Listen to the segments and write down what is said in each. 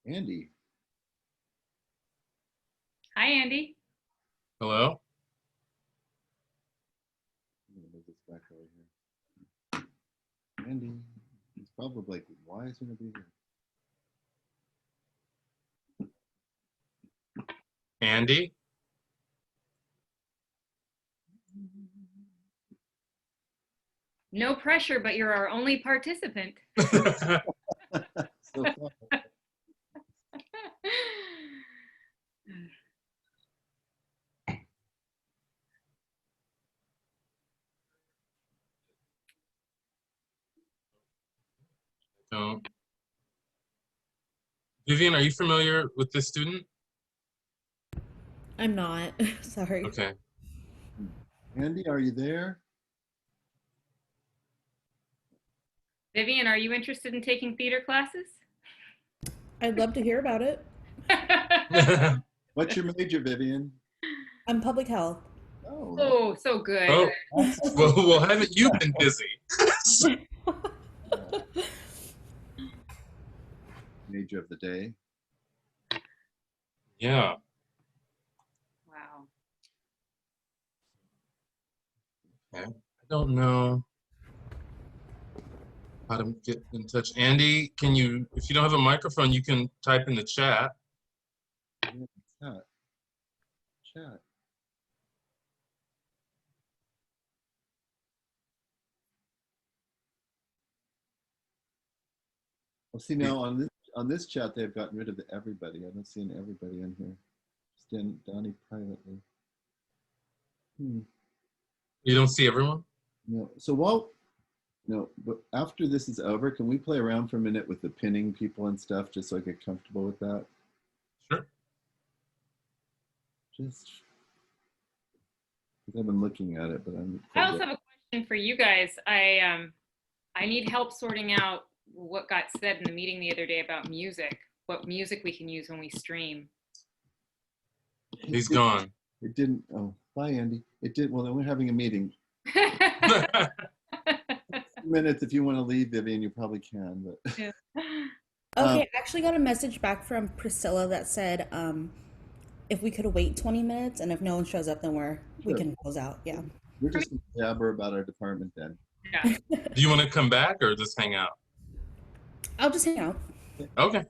Andy. Hi, Andy. Hello? I'm gonna move this back over here. Andy. He's probably like, why is he gonna be here? Andy? No pressure, but you're our only participant. So far. No. Vivian, are you familiar with this student? I'm not. Sorry. Okay. Andy, are you there? Vivian, are you interested in taking theater classes? I'd love to hear about it. What's your major, Vivian? I'm public health. Oh, Oh, so good. Oh, well, haven't you been busy? major of the day. Yeah. Wow. Okay. I don't know how to get in touch. Andy, can you, if you don't have a microphone, you can type in the chat. Yeah, chat. Well, see now on this chat they've gotten rid of everybody. I don't see an everybody in here. Just Donnie privately. You don't see everyone? No. So but after this is over, can we play around for a minute with the pinning people and stuff, just so I get comfortable with that? Sure. Just because I've been looking at it, but I also have a question for you guys. I need help sorting out what got said in the meeting the other day about music. What music we can use when we stream. He's gone. It didn't. Oh, bye, Andy. It did. Well, then we're having a meeting. Minutes if you want to leave, Vivian, you probably can. But Yeah. Okay, I actually got a message back from Priscilla that said if we could wait 20 minutes, and if no one shows up, then we Sure. can close out. Yeah. We're just going to jabber about our department then. Yeah. Do you want to come back or just hang out? I'll just hang out. Okay.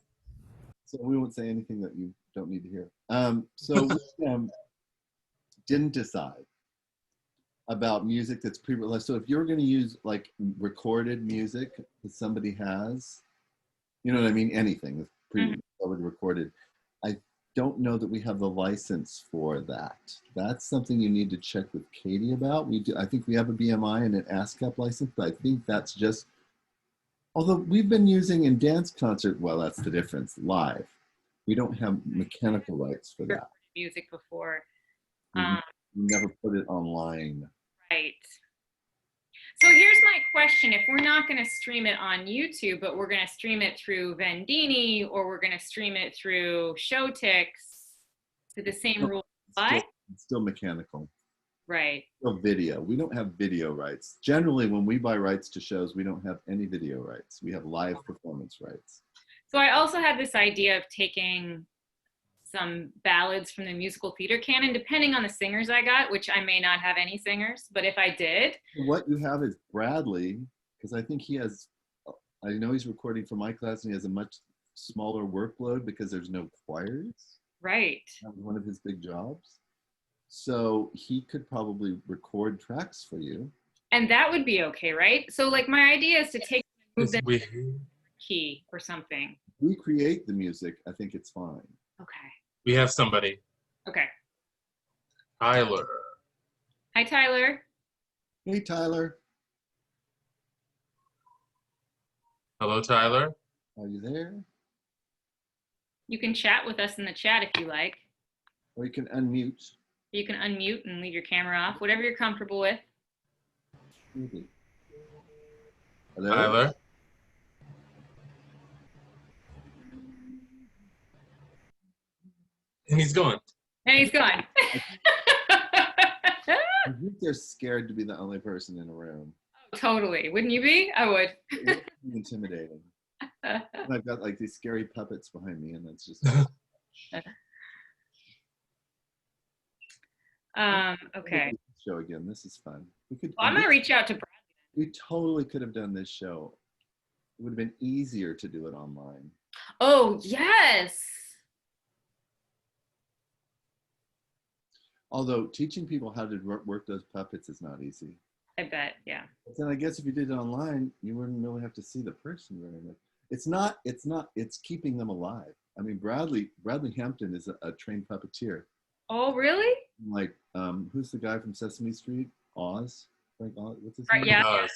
So we won't say anything that you don't need to hear. So we didn't decide about music that's pre-released. So if you're going to use like recorded music that somebody has, you know what I mean? Anything that's pre-recorded. I don't know that we have the license for that. That's something you need to check with Katie about. We do. I think we have a BMI and an ASCAP license, but I think that's just, although we've been using in dance concert, well, that's the difference, live. We don't have mechanical rights for that. Music before. We never put it online. Right. So here's my question. If we're not going to stream it on YouTube, but we're going to stream it through Vendini, or we're going to stream it through Showtix, do the same rules apply? It's still mechanical. Right. Still video. We don't have video rights. Generally, when we buy rights to shows, we don't have any video rights. We have live performance rights. So I also had this idea of taking some ballads from the musical theater canon, depending on the singers I got, which I may not have any singers, but if I did. What you have is Bradley, because I think he has, I know he's recording for my class and he has a much smaller workload because there's no choirs. Right. That was one of his big jobs. So he could probably record tracks for you. And that would be okay, right? So like my idea is to take move them key or something. We create the music, I think it's fine. Okay. We have somebody. Okay. Tyler. Hi, Tyler. Hey, Tyler. Hello, Tyler. Are you there? You can chat with us in the chat if you like. Or you can unmute. You can unmute and leave your camera off, whatever you're comfortable with. Hello? Tyler. And he's gone. And he's gone. I think they're scared to be the only person in a room. Totally. Wouldn't you be? I would. It's intimidating. And I've got like these scary puppets behind me, and it's just. Okay. Show again. This is fun. We could. Well, I'm gonna reach out to Brad. We totally could have done this show. It would have been easier to do it online. Oh, yes. Although teaching people how to work those puppets is not easy. I bet, yeah. But then I guess if you did it online, you wouldn't really have to see the person very much. It's keeping them alive. I mean, Bradley Hampton is a trained puppeteer. Oh, really? Like, who's the guy from Sesame Street? Oz? Frank Oz? What's his Right, name? yeah.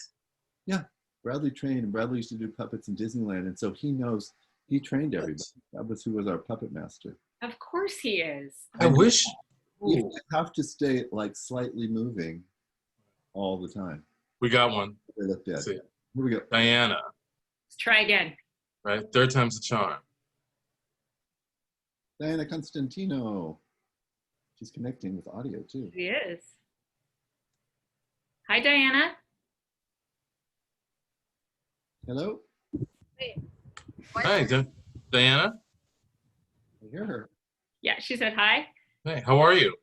Yeah. Bradley trained, and Bradley used to do puppets in Disneyland, and so he trained everybody. That was who was our puppet master. Of course he is. I wish. You have to stay like slightly moving all the time. We got one. They look dead. See. Here we go. Diana, Let's try again. right? Third time's the charm. Diana Constantino. She's connecting with audio too. He is. Hi, Diana. Hello? Hi, Diana. I hear her. Yeah, she said hi. Hey, how are you?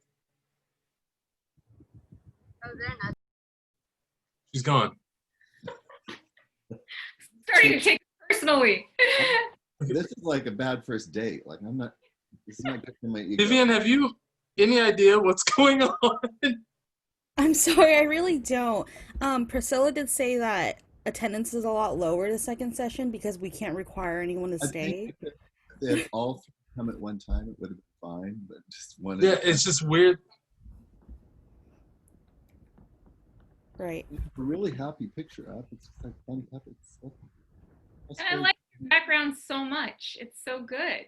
Oh, they're not. She's gone. Starting to take it personally. This is like a bad first date. Like this is not good for my ego. Vivian, have you any idea what's going on? I'm sorry, I really don't. Priscilla did say that attendance is a lot lower the second session because we can't require anyone to I stay. think if they had all three come at one time, it would have been fine, but just one. Yeah, it's just weird. Right. A really happy picture up. It's just like funny puppets. That's And I like your background so much. It's so good.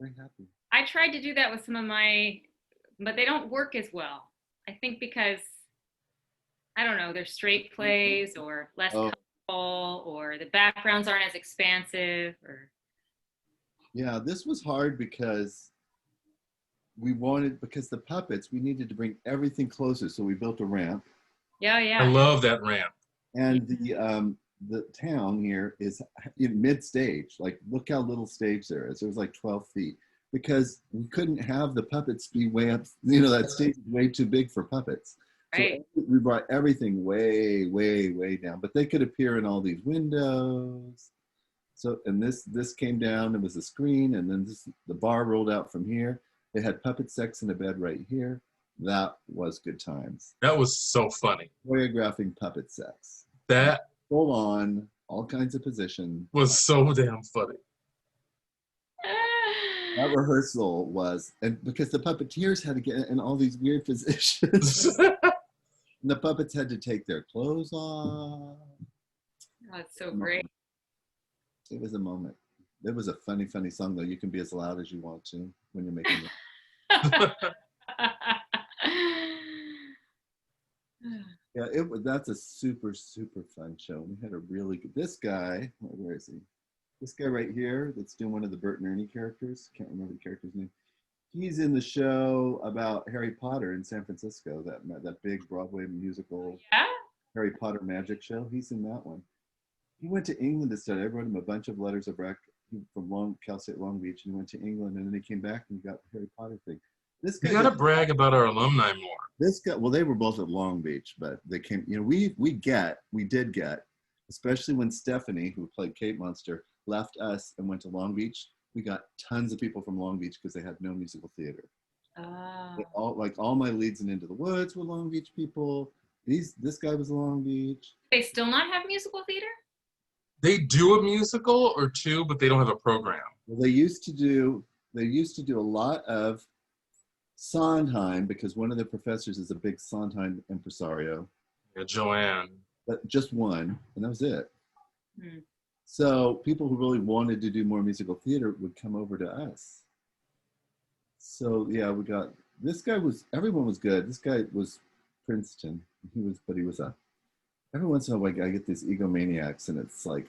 very happy. I tried to do that with some of my, but they don't work as well. I think because, I don't know, they're straight plays or less colorful, or the backgrounds aren't as expansive, or. Yeah, this was hard because because the puppets, we needed to bring everything closer. So we built a ramp. Yeah, I yeah. love that ramp. And the town here is in mid-stage. Like, look how little stage there is. It was like 12 feet. Because we couldn't have the puppets be way up. You know, that stage is way too big for puppets. Right. So we brought everything way, way, way down. But they could appear in all these windows. So, and this came down, it was a screen, and then the bar rolled out from here. They had puppet sex in a bed right here. That was good times. That was so funny. Choreographing puppet sex. That Full on, all kinds of positions. was so damn funny. That rehearsal was, and because the puppeteers had to get in all these weird positions. And the puppets had to take their clothes off. Oh, it's so great. It was a moment. It was a funny, funny song, though. You can be as loud as you want to when you're making it. Yeah, that's a super, super fun show. We had a really good, this guy, where is he? This guy right here that's doing one of the Bert and Ernie characters. Can't remember the character's name. He's in the show about Harry Potter in San Francisco, that big Broadway musical. Yeah? Harry Potter magic show. He's in that one. He went to England to study. I wrote him a bunch of letters of rec from Cal State Long Beach, and he went to England, and then he came back and he got the Harry Potter thing. This guy, You gotta brag about our alumni more. this guy, well, they were both at Long Beach, but they came, you know, we did get, especially when Stephanie, who played Kate Monster, left us and went to Long Beach, we got tons of people from Long Beach because they had no musical theater. Oh. All my leads in Into the Woods were Long Beach people. This guy was Long Beach. They still not have musical theater? They do a musical or two, but they don't have a program. Well, they used to do a lot of Sondheim, because one of the professors is a big Sondheim impresario. Yeah, Joanne. But just one, and that was it. Hmm. So people who really wanted to do more musical theater would come over to us. So yeah, we got, everyone was good. This guy was Princeton. He was every once in a while I get these egomaniacs, and it's like,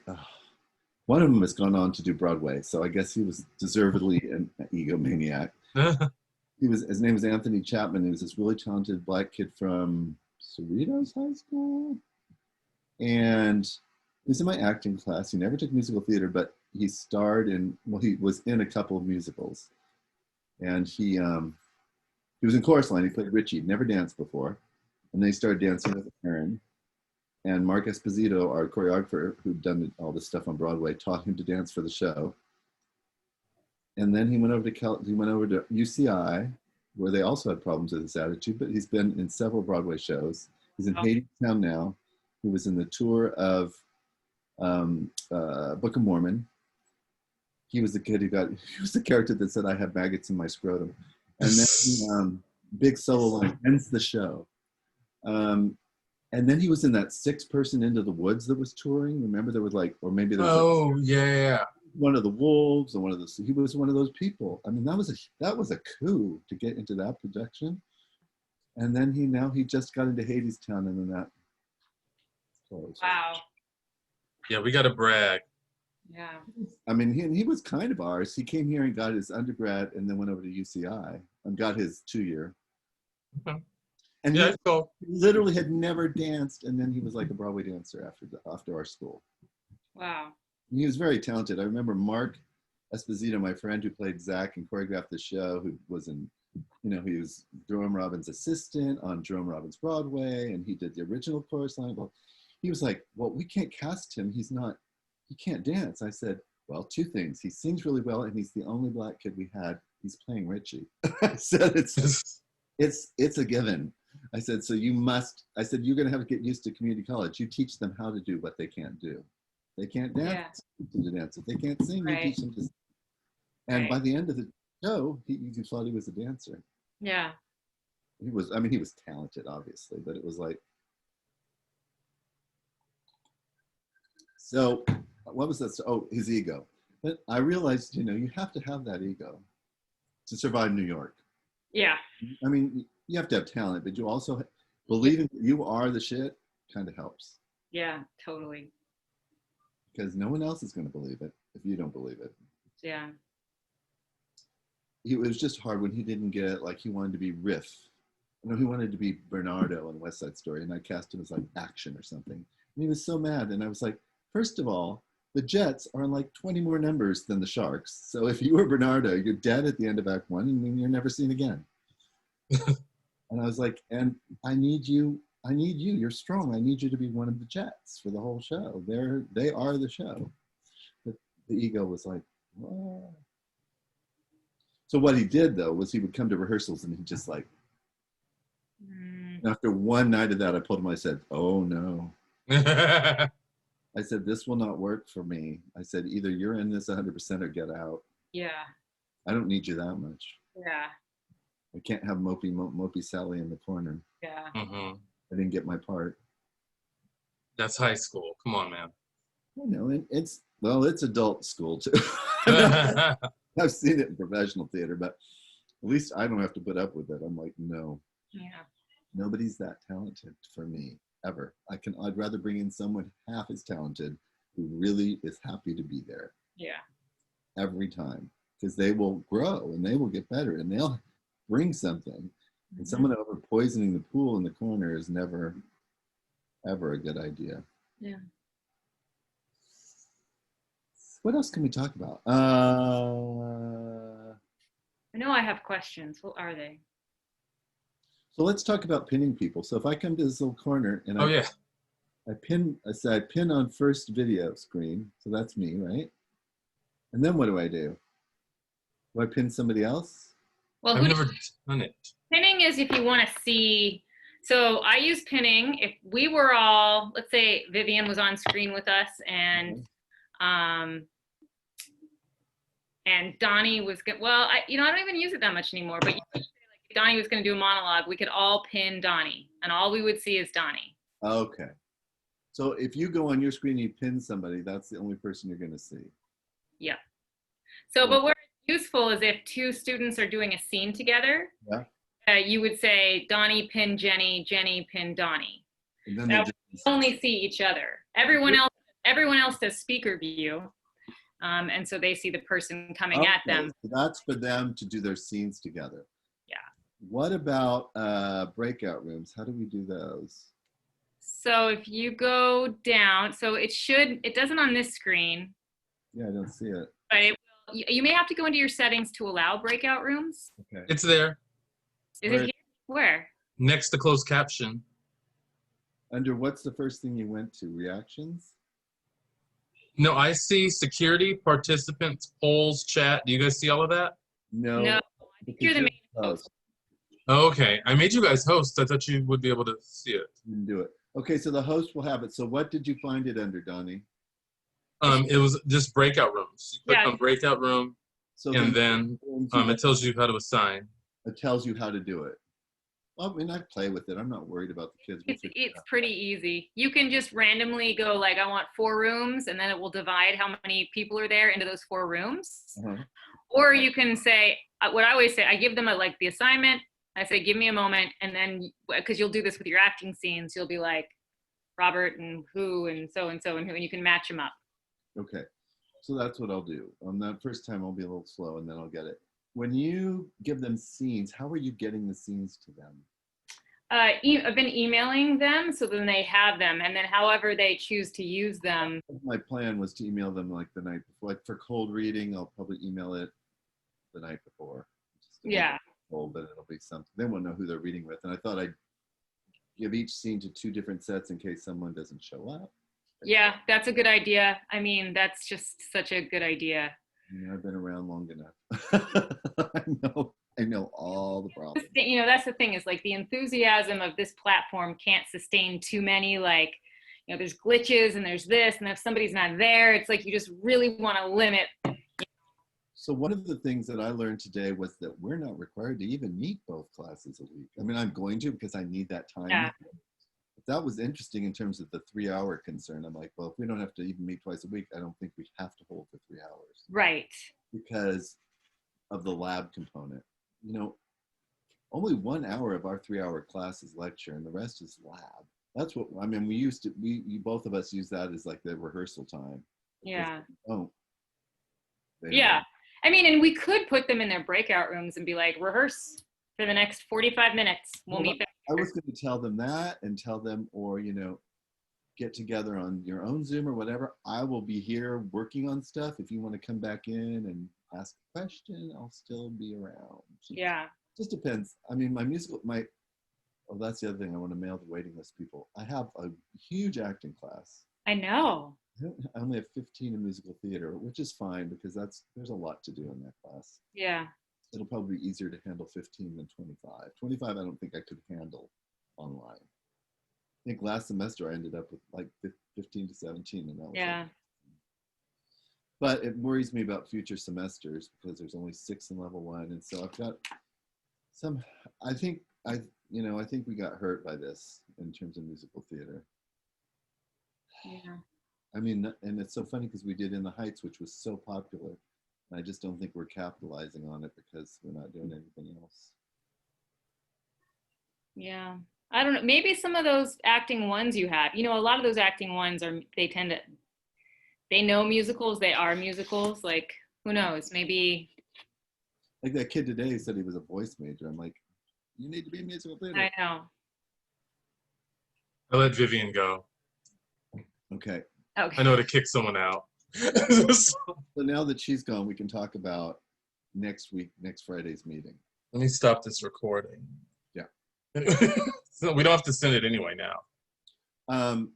one of them has gone on to do Broadway. So I guess he was deservedly an egomaniac. His name was Anthony Chapman. He was this really talented black kid from Cerritos High School. And He was in my acting class. He never took musical theater, but he starred in, well, he was in a couple of musicals. And he was in Chorus Line. He played Richie. He'd never danced before. And then he started dancing with Aaron. And Mark Esposito, our choreographer, who'd done all this stuff on Broadway, taught him to dance for the show. And then he went over to UCI, where they also had problems with his attitude, but he's been in several Broadway shows. He's in Hadestown now. He was in the tour of Book of Mormon. He was the kid he was the character that said, "I have maggots in my scrotum." And then big solo line ends the show. And then he was in that 6-person Into the Woods that was touring. Remember, there was like, or maybe there was yeah. One of the wolves, or he was one of those people. I mean, that was a coup to get into that production. And then he just got into Hadestown, and then that closed. Wow. Yeah, we got to brag. Yeah. I mean, he was kind of ours. He came here and got his undergrad, and then went over to UCI and got his 2-year. Okay. And Yeah, he cool. literally had never danced, and then he was like a Broadway dancer after our school. Wow. He was very talented. I remember Mark Esposito, my friend who played Zach and choreographed the show, who was he was Jerome Robbins' assistant on Jerome Robbins Broadway, and he did the original Chorus Line. Well, he was like, "Well, we can't cast him. He can't dance." I said, "Well, 2 things. He sings really well, and he's the only Black kid we had. He's playing Richie." I said, it's a given. I said, "So you're going to have to get used to community college. You teach them how to do what they can't do. They can't dance, you teach them to dance. If they can't sing, you teach them to sing." And by the end of the show, you thought he was a dancer. Yeah. He was talented, obviously, but it was like, so what was that? Oh, his ego. But I realized, you have to have that ego to survive New York. Yeah. I mean, you have to have talent, but you also believing that you are the shit kind of helps. Yeah, totally. Because no one else is going to believe it if you don't believe it. Yeah. It was just hard when he didn't get, like, he wanted to be Riff. He wanted to be Bernardo in West Side Story, and I cast him as like Action or something. And he was so mad, and I was like, first of all, the Jets are in like 20 more numbers than the Sharks. So if you were Bernardo, you're dead at the end of Act 1, and you're never seen again. And I was like, and I need you. You're strong. I need you to be one of the Jets for the whole show. They are the show. But the ego was like, whoa. So what he did, though, was he would come to rehearsals, and he'd just like, after one night of that, I pulled him. I said, "Oh no." I said, "This will not work for me." I said, "Either you're in this 100% or get out. Yeah. I don't need you that much. Yeah. I can't have mopey Sally in the corner. Yeah. Mm-hmm. I didn't get my part." That's high school. Come on, man. I know, it's adult school too. I've seen it in professional theater, but at least I don't have to put up with it. I'm like, no. Yeah. Nobody's that talented for me, ever. I'd rather bring in someone half as talented who really is happy to be there. Yeah. Every time. Because they will grow and they will get better and they'll bring something. And someone over poisoning the pool in the corner is never, ever a good idea. Yeah. What else can we talk about? I know I have questions. What are they? So let's talk about pinning people. So if I come to this little corner and I pin on first video screen, so that's me, right? And then what do? Do I pin somebody else? Well, I've never done it. Pinning is if you want to see. So I use pinning if we were all, let's say Vivian was on screen with us, and Donnie was good. Well, I don't even use it that much anymore. But you could say, like, if Donnie was going to do a monologue, we could all pin Donnie, and all we would see is Donnie. Okay. So if you go on your screen and you pin somebody, that's the only person you're going to see. Yeah. So, but where it's useful is if 2 students are doing a scene together. Yeah. You would say Donnie pin Jenny, Jenny pin Donnie. And then we only see each other. Everyone else does speaker view, and so they see the person coming at them. So that's for them to do their scenes together. Yeah. What about breakout rooms? How do we do those? So if you go down, so it doesn't on this screen, Yeah, I don't see it. but it will, you may have to go into your settings to allow breakout rooms. Okay. It's there Is Where- it here? Where? next to closed caption. Under what's the first thing you went to? Reactions? No, I see security, participants, polls, chat. Do you guys see all of that? No. No, because you're the you're main host. Okay, I made you guys hosts. I thought you would be able to see it. You can do it. Okay, so the host will have it. So what did you find it under, Donnie? It was just breakout rooms. You click Yeah. on breakout room, So and then it tells you how to assign. it tells you how to do it. Well, I mean, I play with it. I'm not worried about the kids. We'll figure it It's out. pretty easy. You can just randomly go like, I want 4 rooms, and then it will divide how many people are there into those 4 rooms. Uh-huh. Or you can say, what I always say, I give them like the assignment. I say, give me a moment. And then, because you'll do this with your acting scenes, you'll be like, Robert and who and so and who, and you can match them up. Okay, so that's what I'll do. On that first time, I'll be a little slow, and then I'll get it. When you give them scenes, how are you getting the scenes to them? I've been emailing them, so then they have them, and then however they choose to use them. My plan was to email them like the night before. Like for cold reading, I'll probably email it the night before. Yeah. Cold, but it'll be something. They won't know who they're reading with. And I thought I'd give each scene to 2 different sets in case someone doesn't show up. Yeah, that's a good idea. I mean, that's just such a good idea. I've been around long enough. I know all the problems. You know, that's the thing is like the enthusiasm of this platform can't sustain too many, like, you know, there's glitches and there's this, and if somebody's not there, it's like you just really want to limit. So one of the things that I learned today was that we're not required to even meet both classes a week. I mean, I'm going to because I need that time. Yeah. But that was interesting in terms of the 3-hour concern. I'm like, well, if we don't have to even meet twice a week, I don't think we have to hold for 3 hours. Right. Because of the lab component. You know, only 1 hour of our 3-hour class is lecture and the rest is lab. That's what, I mean, we both of us use that as like the rehearsal time. Yeah. Oh. Yeah. I mean, and we could put them in their breakout rooms and be like, rehearse for the next 45 minutes. We'll meet back. I was going to tell them that and tell them, or, you know, get together on your own Zoom or whatever. I will be here working on stuff. If you want to come back in and ask a question, I'll still be around. Yeah. Just depends. I mean, oh, that's the other thing. I want to mail the waiting list people. I have a huge acting class. I know. I only have 15 in musical theater, which is fine because there's a lot to do in that class. Yeah. It'll probably be easier to handle 15 than 25. 25, I don't think I could handle online. I think last semester I ended up with like 15 to 17, and that was Yeah. like, but it worries me about future semesters because there's only 6 in level 1, and so I've got some. I think we got hurt by this in terms of musical theater. Yeah. I mean, and it's so funny because we did In the Heights, which was so popular. And I just don't think we're capitalizing on it because we're not doing anything else. Yeah. I don't know. Maybe some of those acting ones you have, you know, a lot of those acting ones they know musicals, they are musicals. Like, who knows? Maybe. Like that kid today said he was a voice major. I'm like, you need to be in musical theater. I know. I let Vivian go. Okay. Okay. I know to kick someone out. So now that she's gone, we can talk about next Friday's meeting. Let me stop this recording. Yeah. So we don't have to send it anyway now.